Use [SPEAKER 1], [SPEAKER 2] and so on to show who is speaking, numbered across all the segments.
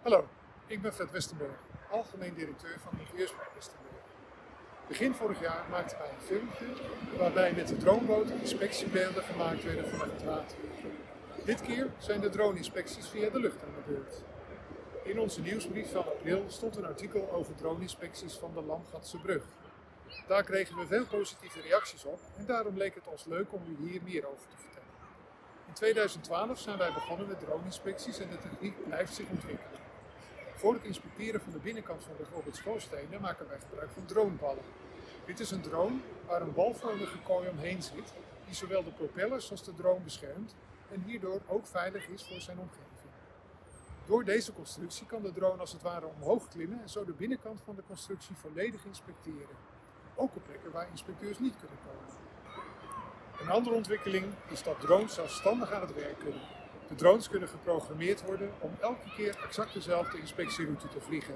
[SPEAKER 1] Hallo, ik ben Fred Westenberg, algemeen directeur van Ingenieurspark Westenberg. Begin vorig jaar maakten wij een filmpje waarbij met de droneboot inspectiebeelden gemaakt werden vanaf het water. Dit keer zijn de drone-inspecties via de lucht aan de beurt. In onze nieuwsbrief van april stond een artikel over drone-inspecties van de Lamgatse brug. Daar kregen we veel positieve reacties op en daarom leek het ons leuk om u hier meer over te vertellen. In 2012 zijn wij begonnen met drone-inspecties en de techniek blijft zich ontwikkelen. Voor het inspecteren van de binnenkant van bijvoorbeeld schoorstenen maken wij gebruik van droneballen. Dit is een drone waar een balvormige kooi omheen zit, die zowel de propellers als de drone beschermt en hierdoor ook veilig is voor zijn omgeving. Door deze constructie kan de drone als het ware omhoog klimmen en zo de binnenkant van de constructie volledig inspecteren. Ook op plekken waar inspecteurs niet kunnen komen. Een andere ontwikkeling is dat drones zelfstandig aan het werk kunnen. De drones kunnen geprogrammeerd worden om elke keer exact dezelfde inspectieroute te vliegen.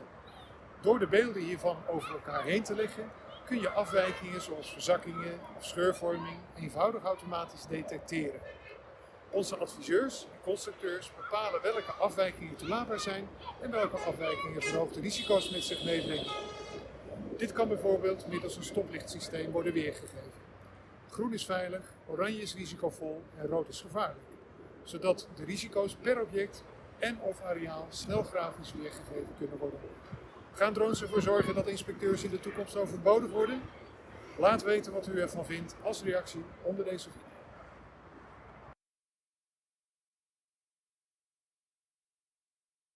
[SPEAKER 1] Door de beelden hiervan over elkaar heen te leggen, kun je afwijkingen zoals verzakkingen of scheurvorming eenvoudig automatisch detecteren. Onze adviseurs en constructeurs bepalen welke afwijkingen toelaatbaar zijn en welke afwijkingen verhoogde risico's met zich meebrengen. Dit kan bijvoorbeeld middels een stoplichtsysteem worden weergegeven. Groen is veilig, oranje is risicovol en rood is gevaarlijk, zodat de risico's per object en/of areaal snel grafisch weergegeven kunnen worden. Gaan drones ervoor zorgen dat inspecteurs in de toekomst overbodig worden? Laat weten wat u ervan vindt als reactie onder deze video.